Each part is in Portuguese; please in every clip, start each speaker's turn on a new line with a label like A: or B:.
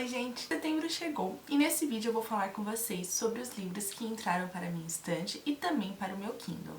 A: gente! Setembro chegou e nesse vídeo eu vou falar com vocês sobre os livros que entraram para a minha estante e também para o meu Kindle.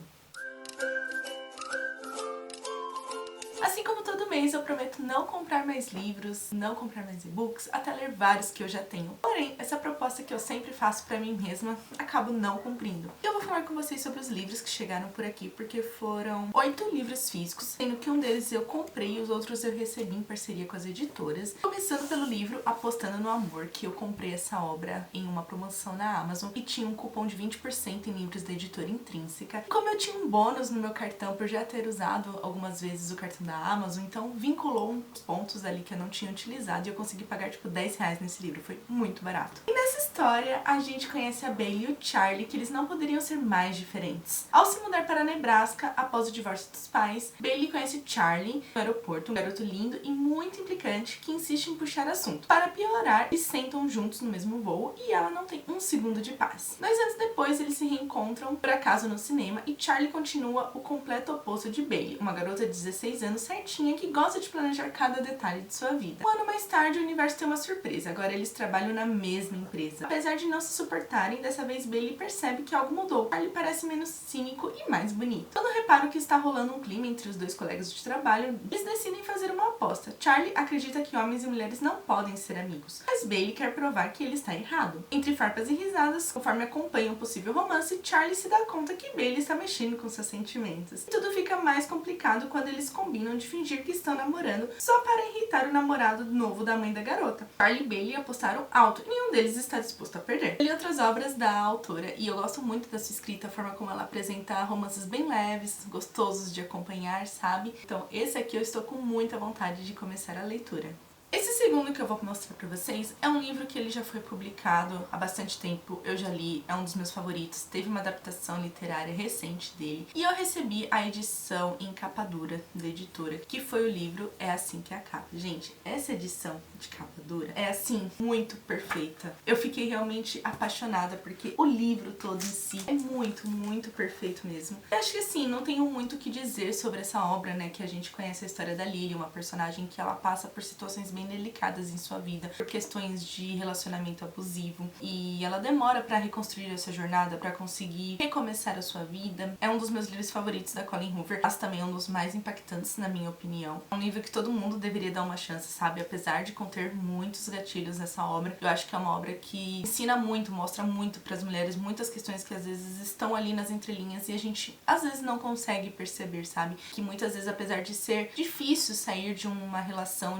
A: Assim como todo mês, eu prometo não comprar mais livros, não comprar mais e-books, até ler vários que eu já tenho. Porém, essa proposta que eu sempre faço pra mim mesma, acabo não cumprindo. Eu vou falar com vocês sobre os livros que chegaram por aqui, porque foram 8 livros físicos, sendo que um deles eu comprei e os outros eu recebi em parceria com as editoras. Começando pelo livro Apostando no Amor, que eu comprei essa obra em uma promoção na Amazon e tinha um cupom de 20% em livros da editora Intrínseca. Como eu tinha um bônus no meu cartão por já ter usado algumas vezes o cartão da Amazon, então vinculou uns pontos ali que eu não tinha utilizado e eu consegui pagar tipo 10 reais nesse livro, foi muito barato. E nessa história a gente conhece a Bailey e o Charlie, que eles não poderiam ser mais diferentes. Ao se mudar para Nebraska, após o divórcio dos pais, Bailey conhece Charlie no aeroporto, um garoto lindo e muito implicante que insiste em puxar assunto. Para piorar, eles sentam juntos no mesmo voo e ela não tem um segundo de paz. 2 anos depois eles se reencontram por acaso no cinema e Charlie continua o completo oposto de Bailey, uma garota de 16 anos certinha que gosta de planejar cada detalhe de sua vida. Um ano mais tarde, o universo tem uma surpresa. Agora eles trabalham na mesma empresa. Apesar de não se suportarem, dessa vez Bailey percebe que algo mudou. Charlie parece menos cínico e mais bonito. Quando reparam que está rolando um clima entre os dois colegas de trabalho, eles decidem fazer uma aposta. Charlie acredita que homens e mulheres não podem ser amigos, mas Bailey quer provar que ele está errado. Entre farpas e risadas, conforme acompanha um possível romance, Charlie se dá conta que Bailey está mexendo com seus sentimentos. E tudo fica mais complicado quando eles combinam de fingir que estão namorando só para irritar o namorado novo da mãe da garota. Charlie e Bailey apostaram alto e nenhum deles está disposto a perder. Eu li outras obras da autora e eu gosto muito da sua escrita, a forma como ela apresenta romances bem leves, gostosos de acompanhar, sabe? Então esse aqui eu estou com muita vontade de começar a leitura. Esse segundo que eu vou mostrar pra vocês é um livro que ele já foi publicado há bastante tempo, eu já li, é um dos meus favoritos, teve uma adaptação literária recente dele e eu recebi a edição em capa dura da editora, que foi o livro É Assim Que Acaba. Gente, essa edição de capa dura é assim, muito perfeita. Eu fiquei realmente apaixonada porque o livro todo em si é muito, muito perfeito mesmo. Eu acho que assim, não tenho muito o que dizer sobre essa obra, né, que a gente conhece a história da Lily, uma personagem que ela passa por situações bem delicadas em sua vida, por questões de relacionamento abusivo, e ela demora pra reconstruir essa jornada, pra conseguir recomeçar a sua vida. É um dos meus livros favoritos da Colleen Hoover, mas também é um dos mais impactantes na minha opinião. É um livro que todo mundo deveria dar uma chance, sabe? Apesar de conter muitos gatilhos nessa obra, eu acho que é uma obra que ensina muito, mostra muito pras mulheres, muitas questões que às vezes estão ali nas entrelinhas e a gente às vezes não consegue perceber, sabe? Que muitas vezes, apesar de ser difícil sair de uma relação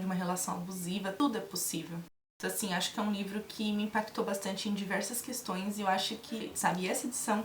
A: abusiva, tudo é possível. Então, assim, acho que é um livro que me impactou bastante em diversas questões e eu acho que, sabe, essa edição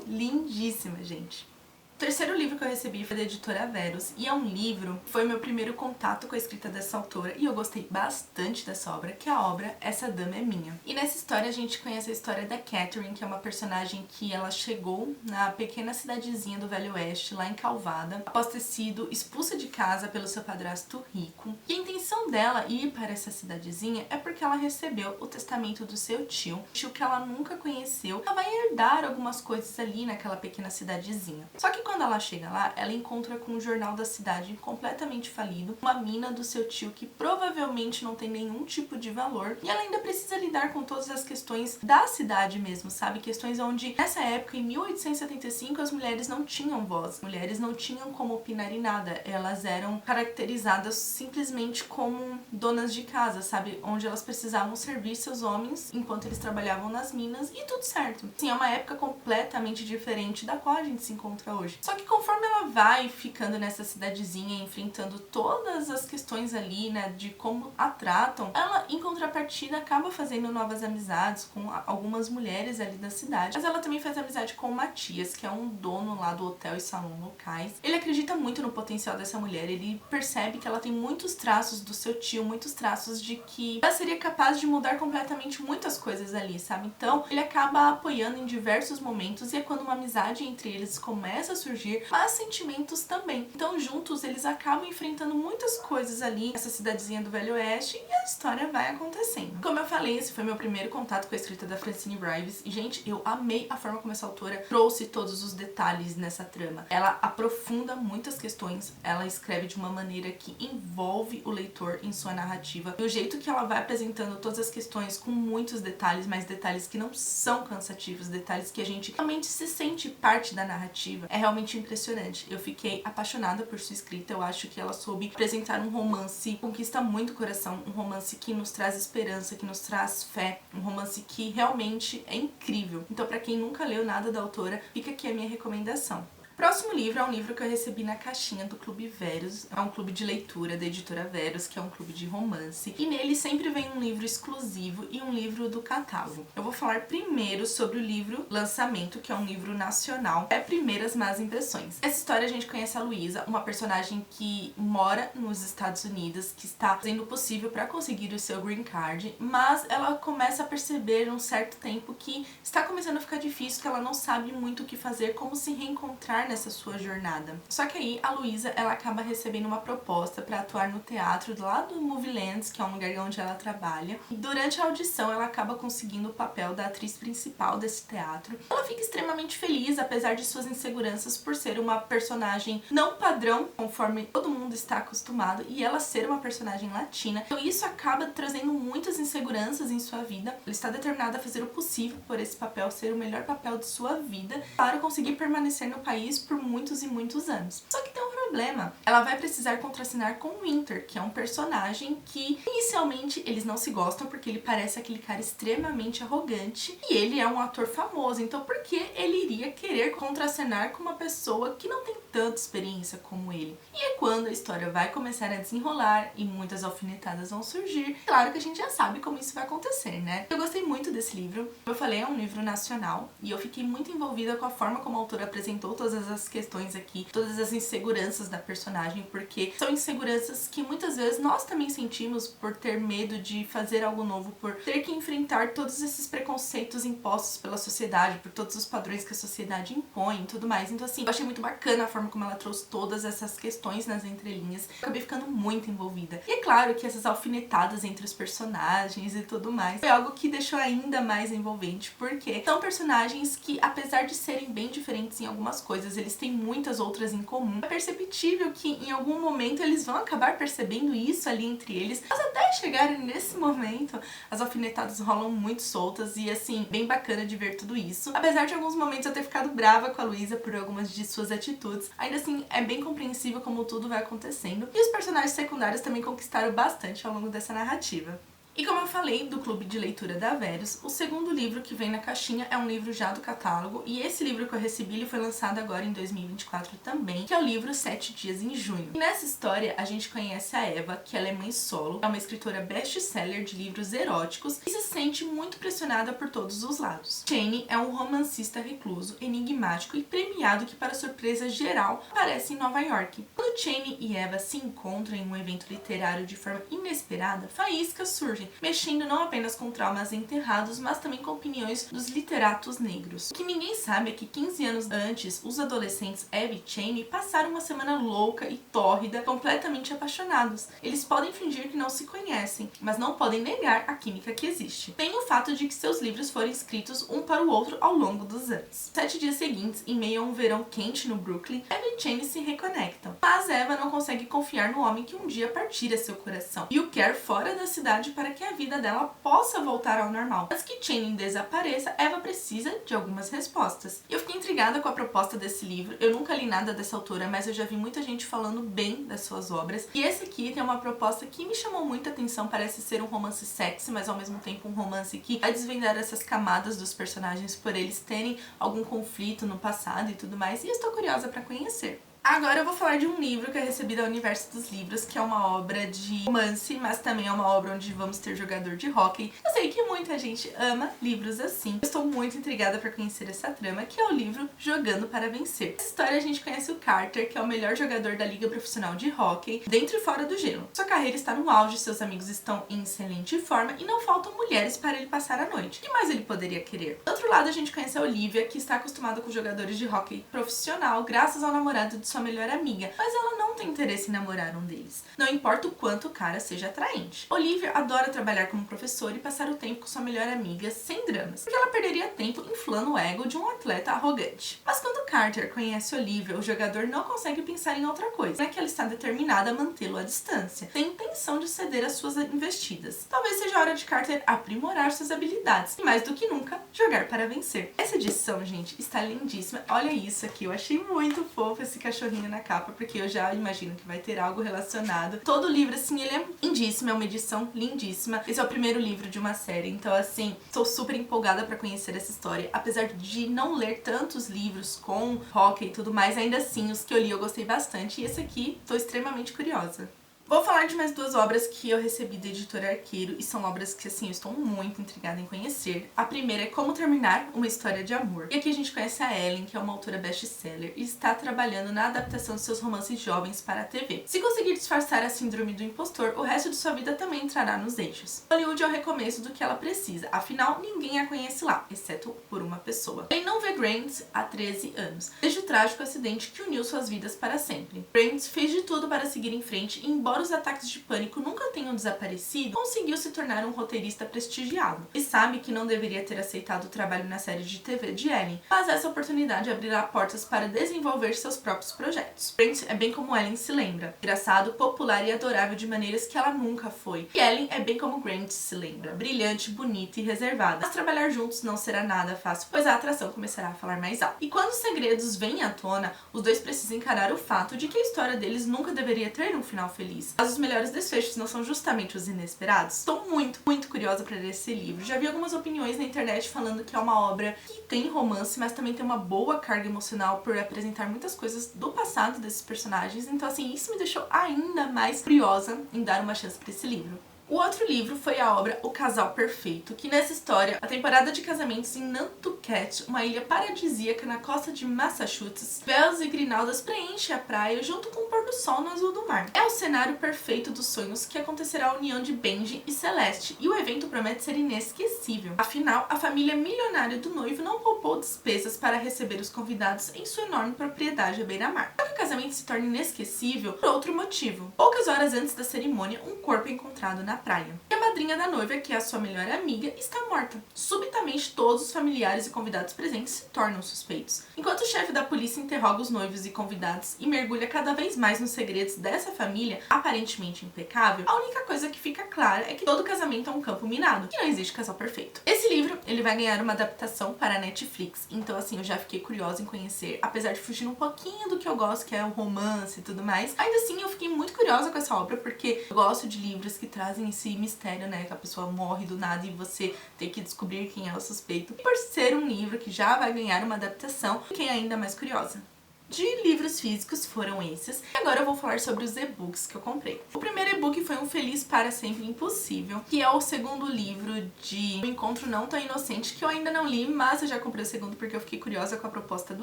A: lindíssima, gente. O terceiro livro que eu recebi foi da editora Verus e é um livro que foi o meu primeiro contato com a escrita dessa autora e eu gostei bastante dessa obra, que é a obra Essa Dama é Minha. E nessa história a gente conhece a história da Catherine, que é uma personagem que ela chegou na pequena cidadezinha do Velho Oeste, lá em Calvada, após ter sido expulsa de casa pelo seu padrasto rico. E a intenção dela ir para essa cidadezinha é porque ela recebeu o testamento do seu tio que ela nunca conheceu. Ela vai herdar algumas coisas ali naquela pequena cidadezinha. Só que quando ela chega lá, ela encontra com um jornal da cidade completamente falido, uma mina do seu tio que provavelmente não tem nenhum tipo de valor, e ela ainda precisa lidar com todas as questões da cidade mesmo, sabe? Questões onde, nessa época, em 1875, as mulheres não tinham voz, mulheres não tinham como opinar em nada, elas eram caracterizadas simplesmente como donas de casa, sabe? Onde elas precisavam servir seus homens enquanto eles trabalhavam nas minas e tudo certo. Sim, é uma época completamente diferente da qual a gente se encontra hoje. Só que conforme ela vai ficando nessa cidadezinha, enfrentando todas as questões ali, né, de como a tratam, ela, em contrapartida, acaba fazendo novas amizades com algumas mulheres ali da cidade. Mas ela também faz amizade com o Matias, que é um dono lá do hotel e salão locais. Ele acredita muito no potencial dessa mulher, ele percebe que ela tem muitos traços do seu tio, muitos traços de que ela seria capaz de mudar completamente muitas coisas ali, sabe? Então, ele acaba apoiando em diversos momentos e é quando uma amizade entre eles começa a surgir, mas sentimentos também. Então juntos eles acabam enfrentando muitas coisas ali nessa cidadezinha do Velho Oeste e a história vai acontecendo. acontecendo. Como eu falei, esse foi meu primeiro contato com a escrita da Francine Rives e, gente, eu amei a forma como essa autora trouxe todos os detalhes nessa trama. Ela aprofunda muitas questões, ela escreve de uma maneira que envolve o leitor em sua narrativa e o jeito que ela vai apresentando todas as questões com muitos detalhes, mas detalhes que não são cansativos, detalhes que a gente realmente se sente parte da narrativa, é realmente impressionante. Eu fiquei apaixonada por sua escrita, eu acho que ela soube apresentar um romance que conquista muito o coração, um romance que nos traz esperança, que nos traz fé, um romance que realmente é incrível. Então, pra quem nunca leu nada da autora, fica aqui a minha recomendação. Próximo livro é um livro que eu recebi na caixinha do Clube Verus, é um clube de leitura da editora Verus, que é um clube de romance, e nele sempre vem um livro exclusivo e um livro do catálogo. Eu vou falar primeiro sobre o livro Lançamento, que é um livro nacional, é Primeiras Más Impressões. Essa história a gente conhece a Luísa, uma personagem que mora nos Estados Unidos, que está fazendo o possível para conseguir o seu green card, mas ela começa a perceber um certo tempo que está começando a ficar difícil, que ela não sabe muito o que fazer, como se reencontrar nessa sua jornada. Só que aí a Luísa, ela acaba recebendo uma proposta para atuar no teatro lá do Movielands, que é um lugar onde ela trabalha. E durante a audição ela acaba conseguindo o papel da atriz principal desse teatro. Ela fica extremamente feliz, apesar de suas inseguranças por ser uma personagem não padrão, conforme todo mundo está acostumado, e ela ser uma personagem latina. Então isso acaba trazendo muitas inseguranças em sua vida. Ela está determinada a fazer o possível por esse papel ser o melhor papel de sua vida para conseguir permanecer no país por muitos e muitos anos. Só que tem um problema. Ela vai precisar contracenar com o Winter, que é um personagem que inicialmente eles não se gostam porque ele parece aquele cara extremamente arrogante e ele é um ator famoso. Então por que ele iria querer contracenar com uma pessoa que não tem tanta experiência como ele? E é quando a história vai começar a desenrolar e muitas alfinetadas vão surgir. Claro que a gente já sabe como isso vai acontecer, né? Eu gostei muito desse livro. Como eu falei, é um livro nacional e eu fiquei muito envolvida com a forma como a autora apresentou todas as questões aqui, todas as inseguranças da personagem, porque são inseguranças que muitas vezes nós também sentimos por ter medo de fazer algo novo, por ter que enfrentar todos esses preconceitos impostos pela sociedade, por todos os padrões que a sociedade impõe e tudo mais. Então assim, eu achei muito bacana a forma como ela trouxe todas essas questões nas entrelinhas. Eu acabei ficando muito envolvida. E é claro que essas alfinetadas entre os personagens e tudo mais foi algo que deixou ainda mais envolvente, porque são personagens que, apesar de serem bem diferentes em algumas coisas, eles têm muitas outras em comum. É perceptível que em algum momento eles vão acabar percebendo isso ali entre eles, mas até chegarem nesse momento, as alfinetadas rolam muito soltas e assim, bem bacana de ver tudo isso. Apesar de alguns momentos eu ter ficado brava com a Luísa por algumas de suas atitudes, ainda assim é bem compreensível como tudo vai acontecendo. E os personagens secundários também conquistaram bastante ao longo dessa narrativa. E como eu falei do clube de leitura da Verus, o segundo livro que vem na caixinha é um livro já do catálogo, e esse livro que eu recebi ele foi lançado agora em 2024 também, que é o livro 7 Dias em Junho. E nessa história a gente conhece a Eva, que ela é mãe solo, é uma escritora best-seller de livros eróticos e se sente muito pressionada por todos os lados. Chane é um romancista recluso, enigmático e premiado que, para surpresa geral, aparece em Nova York. Quando Chane e Eva se encontram em um evento literário de forma inesperada, faíscas surgem, mexendo não apenas com traumas enterrados, mas também com opiniões dos literatos negros. O que ninguém sabe é que 15 anos antes, os adolescentes Eva e Chane passaram uma semana louca e tórrida, completamente apaixonados. Eles podem fingir que não se conhecem, mas não podem negar a química que existe. Tem o fato de que seus livros foram escritos um para o outro ao longo dos anos. 7 dias seguintes, em meio a um verão quente no Brooklyn, Eva e Chane se reconectam. Mas Eva não consegue confiar no homem que um dia partira seu coração e o quer fora da cidade para que a vida dela possa voltar ao normal. Antes que Chane desapareça, Eva precisa de algumas respostas. E eu fiquei intrigada com a proposta desse livro. Eu nunca li nada dessa autora, mas eu já vi muita gente falando bem das suas obras. E esse aqui tem uma proposta que me chamou muita atenção. Parece ser um romance sexy, mas ao mesmo tempo um romance que vai desvendar essas camadas dos personagens por eles terem algum conflito no passado e tudo mais. E eu estou curiosa para conhecer. Agora eu vou falar de um livro que eu recebi da Universo dos Livros, que é uma obra de romance, mas também é uma obra onde vamos ter jogador de hóquei. Eu sei que muita gente ama livros assim. Eu estou muito intrigada para conhecer essa trama, que é o livro Jogando para Vencer. Nessa história a gente conhece o Carter, que é o melhor jogador da Liga Profissional de Hóquei, dentro e fora do gelo. Sua carreira está no auge, seus amigos estão em excelente forma e não faltam mulheres para ele passar a noite. O que mais ele poderia querer? Do outro lado a gente conhece a Olivia, que está acostumada com jogadores de hóquei profissional, graças ao namorado de sua sua melhor amiga, mas ela não tem interesse em namorar um deles, não importa o quanto o cara seja atraente. Olivia adora trabalhar como professora e passar o tempo com sua melhor amiga sem dramas, porque ela perderia tempo inflando o ego de um atleta arrogante. Mas quando Carter conhece Olivia, o jogador não consegue pensar em outra coisa, é que ela está determinada a mantê-lo à distância, sem intenção de ceder às suas investidas. Talvez seja a hora de Carter aprimorar suas habilidades e, mais do que nunca, jogar para vencer. Essa edição, gente, está lindíssima. Olha isso aqui, eu achei muito fofo esse cachorrinho na capa, porque eu já imagino que vai ter algo relacionado. Todo o livro, assim, ele é lindíssimo, é uma edição lindíssima. Esse é o primeiro livro de uma série, então, assim, tô super empolgada para conhecer essa história. Apesar de não ler tantos livros com hockey e tudo mais, ainda assim, os que eu li eu gostei bastante, e esse aqui tô extremamente curiosa. Vou falar de mais duas obras que eu recebi da editora Arqueiro e são obras que, assim, eu estou muito intrigada em conhecer. A primeira é Como Terminar uma História de Amor. E aqui a gente conhece a Ellen, que é uma autora best-seller e está trabalhando na adaptação de seus romances jovens para a TV. Se conseguir disfarçar a síndrome do impostor, o resto de sua vida também entrará nos eixos. Hollywood é o recomeço do que ela precisa, afinal, ninguém a conhece lá, exceto por uma pessoa. Ellen não vê Grant há 13 anos, desde o trágico acidente que uniu suas vidas para sempre. Grant fez de tudo para seguir em frente e, embora os ataques de pânico nunca tenham desaparecido, conseguiu se tornar um roteirista prestigiado. E sabe que não deveria ter aceitado o trabalho na série de TV de Ellen, mas essa oportunidade abrirá portas para desenvolver seus próprios projetos. Grant é bem como Ellen se lembra, engraçado, popular e adorável de maneiras que ela nunca foi. E Ellen é bem como Grant se lembra, brilhante, bonita e reservada. Mas trabalhar juntos não será nada fácil, pois a atração começará a falar mais alto. E quando os segredos vêm à tona, os dois precisam encarar o fato de que a história deles nunca deveria ter um final feliz. Mas os melhores desfechos não são justamente os inesperados? Estou muito curiosa para ler esse livro. Já vi algumas opiniões na internet falando que é uma obra que tem romance, mas também tem uma boa carga emocional por apresentar muitas coisas do passado desses personagens. Então, assim, isso me deixou ainda mais curiosa em dar uma chance para esse livro. O outro livro foi a obra O Casal Perfeito, que nessa história, a temporada de casamentos em Nantucket, uma ilha paradisíaca na costa de Massachusetts, véus e grinaldas preenche a praia junto com o pôr do sol no azul do mar. É o cenário perfeito dos sonhos que acontecerá a união de Benji e Celeste, e o evento promete ser inesquecível. Afinal, a família milionária do noivo não poupou despesas para receber os convidados em sua enorme propriedade à beira-mar. Só que o casamento se torna inesquecível por outro motivo. Poucas horas antes da cerimônia, um corpo é encontrado na praia. E a madrinha da noiva, que é a sua melhor amiga, está morta. Subitamente, todos os familiares e convidados presentes se tornam suspeitos. Enquanto o chefe da polícia interroga os noivos e convidados e mergulha cada vez mais nos segredos dessa família, aparentemente impecável, a única coisa que fica clara é que todo casamento é um campo minado, que não existe casal perfeito. Esse livro, ele vai ganhar uma adaptação para a Netflix, então assim, eu já fiquei curiosa em conhecer, apesar de fugir um pouquinho do que eu gosto, que é o romance e tudo mais. Ainda assim, eu fiquei muito curiosa com essa obra, porque eu gosto de livros que trazem esse mistério, né, que a pessoa morre do nada e você tem que descobrir quem é o suspeito. E por ser um livro que já vai ganhar uma adaptação, fiquei ainda mais curiosa. De livros físicos foram esses. E agora eu vou falar sobre os e-books que eu comprei. O primeiro e-book foi Um Feliz para Sempre Impossível, que é o segundo livro de Um Encontro Não Tão Inocente, que eu ainda não li, mas eu já comprei o segundo porque eu fiquei curiosa com a proposta do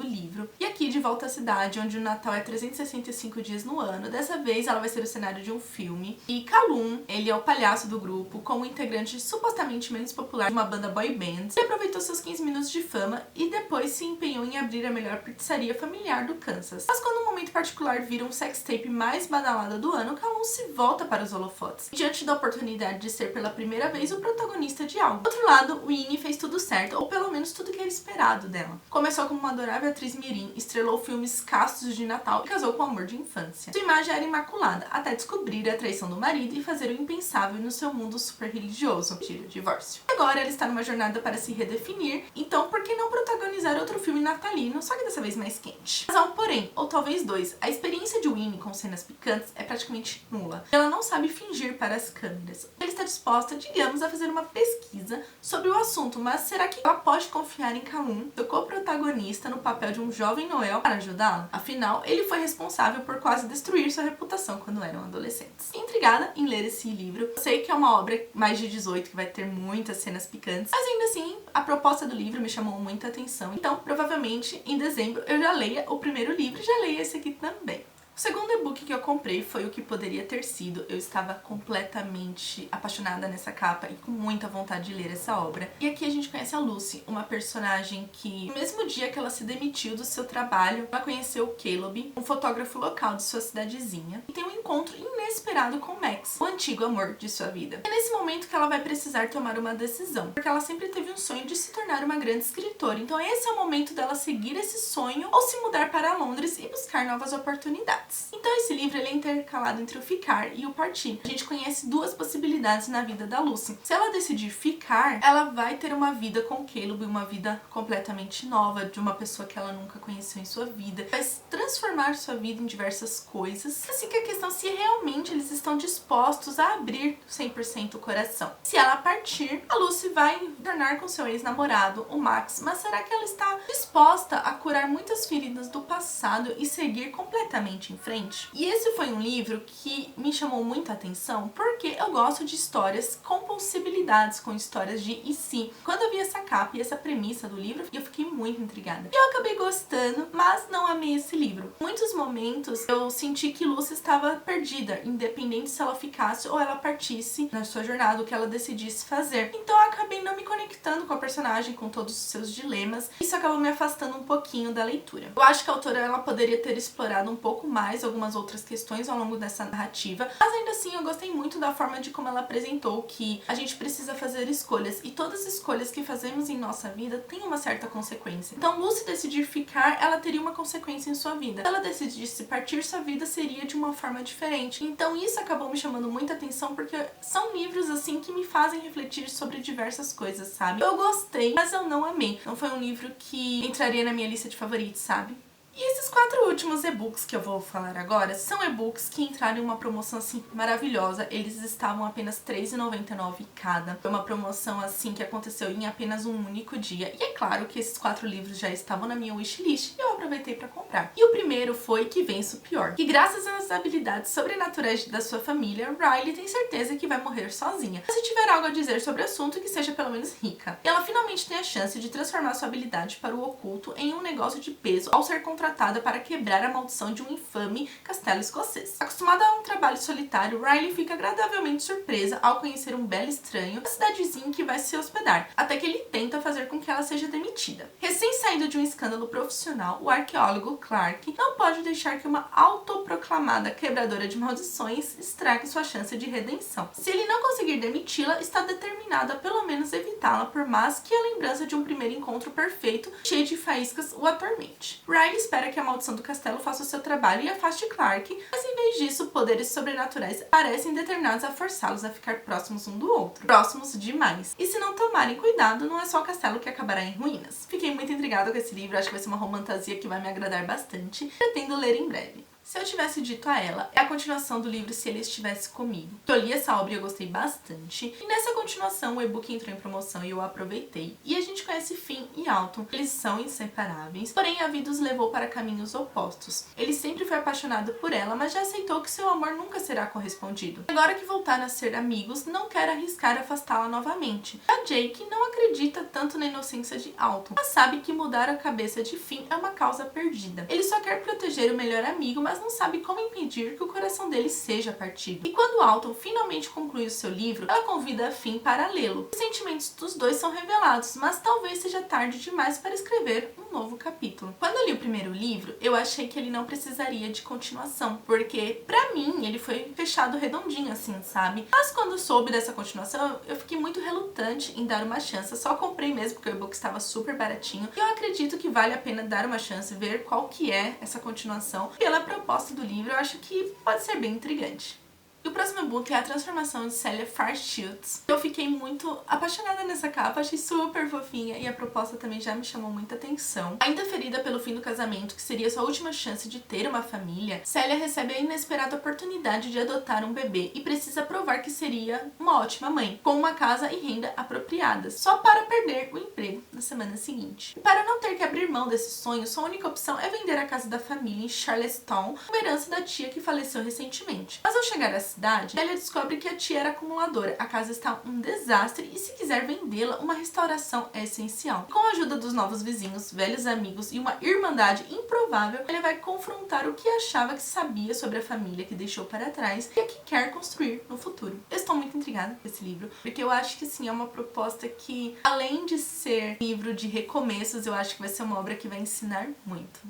A: livro. E aqui, De Volta à Cidade, onde o Natal é 365 dias no ano, dessa vez ela vai ser o cenário de um filme. E Calum, ele é o palhaço do grupo, como integrante supostamente menos popular de uma banda boy band. Ele aproveitou seus 15 minutos de fama e depois se empenhou em abrir a melhor pizzaria familiar do Kansas. Mas quando um momento particular vira um sextape mais badalado do ano, Calum se volta para os holofotes, diante da oportunidade de ser pela primeira vez o protagonista de algo. Do outro lado, Winnie fez tudo certo, ou pelo menos tudo que era esperado dela. Começou como uma adorável atriz mirim, estrelou filmes castos de Natal e casou com o amor de infância. Sua imagem era imaculada, até descobrir a traição do marido e fazer o impensável no seu mundo super religioso, o divórcio. Agora ela está numa jornada para se redefinir, então por que não protagonizar outro filme natalino, só que dessa vez mais quente? Mas há um porém, ou talvez dois. A experiência de Winnie com cenas picantes é praticamente nula. Ela não sabe fingir para as câmeras. Ela está disposta, digamos, a fazer uma pesquisa sobre o assunto, mas será que ela pode confiar em Calum, seu co-protagonista, no papel de um jovem Noel, para ajudá-la? Afinal, ele foi responsável por quase destruir sua reputação quando eram adolescentes. Intrigada em ler esse livro, eu sei que é uma obra mais de 18, que vai ter muitas cenas picantes, mas ainda assim, a proposta do livro me chamou muita atenção. Então, provavelmente, em dezembro, eu já leia o primeiro livro e já leia esse aqui também. O segundo e-book que eu comprei foi O Que Poderia Ter Sido. Eu estava completamente apaixonada nessa capa e com muita vontade de ler essa obra. E aqui a gente conhece a Lucy, uma personagem que, no mesmo dia que ela se demitiu do seu trabalho, ela conheceu o Caleb, um fotógrafo local de sua cidadezinha, e tem um encontro inesperado com Max, o antigo amor de sua vida. É nesse momento que ela vai precisar tomar uma decisão, porque ela sempre teve um sonho de se tornar uma grande escritora. Então esse é o momento dela seguir esse sonho ou se mudar para Londres e buscar novas oportunidades. Então esse livro ele é intercalado entre o ficar e o partir. A gente conhece duas possibilidades na vida da Lucy. Se ela decidir ficar, ela vai ter uma vida com o Caleb, uma vida completamente nova, de uma pessoa que ela nunca conheceu em sua vida. Vai transformar sua vida em diversas coisas. Assim que a questão se realmente eles estão dispostos a abrir 100% o coração. Se ela partir, a Lucy vai tornar com seu ex-namorado, o Max, mas será que ela está disposta a curar muitas feridas do passado e seguir completamente em frente? E esse foi um livro que me chamou muita atenção porque eu gosto de histórias com possibilidades, com histórias de e se. Quando eu vi essa capa e essa premissa do livro, eu fiquei muito intrigada. E eu acabei gostando, mas não amei esse livro. Em muitos momentos eu senti que Lucy estava perdida, independente se ela ficasse ou ela partisse na sua jornada, o que ela decidisse fazer. Então eu acabei não me conectando com a personagem, com todos os seus dilemas. Isso acabou me afastando um pouquinho da leitura. Eu acho que a autora ela poderia ter explorado um pouco mais algumas outras questões ao longo dessa narrativa, mas ainda assim eu gostei muito da forma de como ela apresentou que a gente precisa fazer escolhas e todas as escolhas que fazemos em nossa vida têm uma certa consequência. Então Lucy decidir ficar, ela teria uma consequência em sua vida. Se ela decidisse partir, sua vida seria de uma forma diferente. Então isso acabou me chamando muita atenção porque são livros assim que me fazem refletir sobre diversas coisas, sabe? Eu gostei, mas eu não amei. Não foi um livro que entraria na minha lista de favoritos, sabe? E esses 4 últimos e-books que eu vou falar agora são e-books que entraram em uma promoção assim maravilhosa. Eles estavam apenas R$ 3,99 cada. Foi uma promoção assim que aconteceu em apenas um único dia. E é claro que esses 4 livros já estavam na minha wishlist e eu aproveitei para comprar. E o primeiro foi Que Vença o Pior. Que graças às habilidades sobrenaturais da sua família, Riley tem certeza que vai morrer sozinha. Mas se tiver algo a dizer sobre o assunto, que seja pelo menos rica. E ela finalmente tem a chance de transformar sua habilidade para o oculto em um negócio de peso ao ser contratada para quebrar a maldição de um infame castelo escocês. Acostumada a um trabalho solitário, Riley fica agradavelmente surpresa ao conhecer um belo estranho na cidadezinha em que vai se hospedar, até que ele tenta fazer com que ela seja demitida. Recém-saído de um escândalo profissional, o arqueólogo Clark não pode deixar que uma autoproclamada quebradora de maldições estrague sua chance de redenção. Se ele não conseguir demiti-la, está determinado a pelo menos evitá-la, por mais que a lembrança de um primeiro encontro perfeito, cheio de faíscas, o atormente. Riley espera que a maldição do castelo faça o seu trabalho e afaste Clark, mas em vez disso, poderes sobrenaturais parecem determinados a forçá-los a ficar próximos um do outro. Próximos demais. E se não tomarem cuidado, não é só o castelo que acabará em ruínas. Fiquei muito intrigada com esse livro, acho que vai ser uma romantasia que vai me agradar bastante. Pretendo ler em breve. Se eu tivesse dito a ela, é a continuação do livro Se Ele Estivesse Comigo. Eu li essa obra e eu gostei bastante. E nessa continuação o e-book entrou em promoção e eu aproveitei. E a gente conhece Finn e Alton. Eles são inseparáveis, porém a vida os levou para caminhos opostos. Ele sempre foi apaixonado por ela, mas já aceitou que seu amor nunca será correspondido. Agora que voltaram a ser amigos, não quer arriscar afastá-la novamente. A Jake não acredita tanto na inocência de Alton, mas sabe que mudar a cabeça de Finn é uma causa perdida. Ele só quer proteger o melhor amigo, mas não sabe como impedir que o coração dele seja partido. E quando Alton finalmente conclui o seu livro, ela convida a Finn para lê-lo. Os sentimentos dos dois são revelados, mas talvez seja tarde demais para escrever um novo capítulo. Quando eu li o primeiro livro, eu achei que ele não precisaria de continuação, porque pra mim ele foi fechado redondinho assim, sabe? Mas quando soube dessa continuação, eu fiquei muito relutante em dar uma chance. Eu só comprei mesmo porque o e-book estava super baratinho. E eu acredito que vale a pena dar uma chance, ver qual que é essa continuação. Pela proposta do livro, eu acho que pode ser bem intrigante. E o próximo e-book é A Transformação de Celia Fairchild. Eu fiquei muito apaixonada nessa capa, achei super fofinha e a proposta também já me chamou muita atenção. Ainda ferida pelo fim do casamento, que seria sua última chance de ter uma família, Celia recebe a inesperada oportunidade de adotar um bebê e precisa provar que seria uma ótima mãe, com uma casa e renda apropriadas, só para perder o emprego na semana seguinte. E para não ter que abrir mão desse sonho, sua única opção é vender a casa da família em Charlestown, uma herança da tia que faleceu recentemente. Mas ao chegar à cidade, cidade, ela descobre que a tia era acumuladora. A casa está um desastre e se quiser vendê-la, uma restauração é essencial. Com a ajuda dos novos vizinhos, velhos amigos e uma irmandade improvável, ele vai confrontar o que achava que sabia sobre a família que deixou para trás e a que quer construir no futuro. Eu estou muito intrigada com esse livro, porque eu acho que sim, é uma proposta que, além de ser livro de recomeços, eu acho que vai ser uma obra que vai ensinar muito.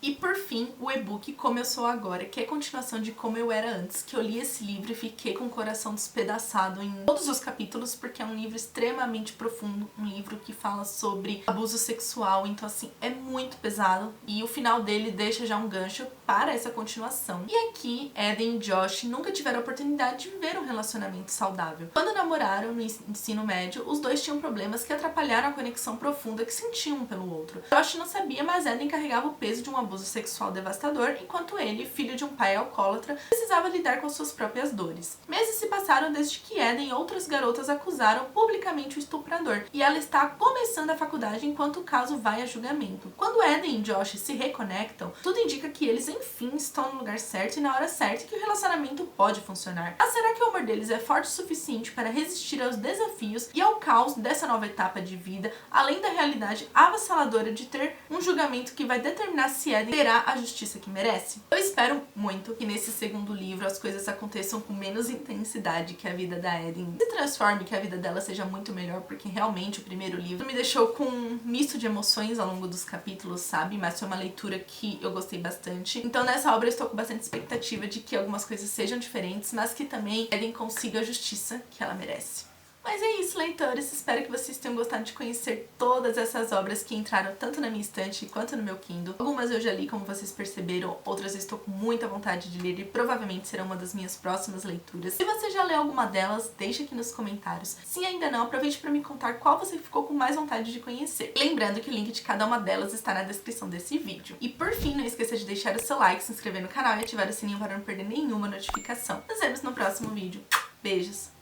A: E por fim, o e-book Como Eu Sou Agora, que é a continuação de Como Eu Era Antes, que eu li esse livro e fiquei com o coração despedaçado em todos os capítulos, porque é um livro extremamente profundo, um livro que fala sobre abuso sexual, então assim, é muito pesado, e o final dele deixa já um gancho para essa continuação. E aqui, Eden e Josh nunca tiveram a oportunidade de viver um relacionamento saudável. Quando namoraram no ensino médio, os dois tinham problemas que atrapalharam a conexão profunda que sentiam um pelo outro. Josh não sabia, mas Eden carregava o peso de um abuso sexual devastador, enquanto ele, filho de um pai alcoólatra, precisava lidar com suas próprias dores. Meses se passaram desde que Eden e outras garotas acusaram publicamente o estuprador, e ela está começando a faculdade enquanto o caso vai a julgamento. Quando Eden e Josh se reconectam, tudo indica que eles enfim estão no lugar certo e na hora certa e que o relacionamento pode funcionar. Mas será que o amor deles é forte o suficiente para resistir aos desafios e ao caos dessa nova etapa de vida, além da realidade avassaladora de ter um julgamento que vai determinar se Eden terá a justiça que merece? Eu espero muito que nesse segundo livro as coisas aconteçam com menos intensidade, que a vida da Eden se transforme, que a vida dela seja muito melhor, porque realmente o primeiro livro me deixou com um misto de emoções ao longo dos capítulos, sabe? Mas foi uma leitura que eu gostei bastante. Então nessa obra eu estou com bastante expectativa de que algumas coisas sejam diferentes, mas que também Eden consiga a justiça que ela merece. Mas é isso, leitores, espero que vocês tenham gostado de conhecer todas essas obras que entraram tanto na minha estante quanto no meu Kindle. Algumas eu já li, como vocês perceberam, outras eu estou com muita vontade de ler e provavelmente serão uma das minhas próximas leituras. Se você já leu alguma delas, deixa aqui nos comentários. Se ainda não, aproveite para me contar qual você ficou com mais vontade de conhecer. Lembrando que o link de cada uma delas está na descrição desse vídeo. E por fim, não esqueça de deixar o seu like, se inscrever no canal e ativar o sininho para não perder nenhuma notificação. Nos vemos no próximo vídeo. Beijos!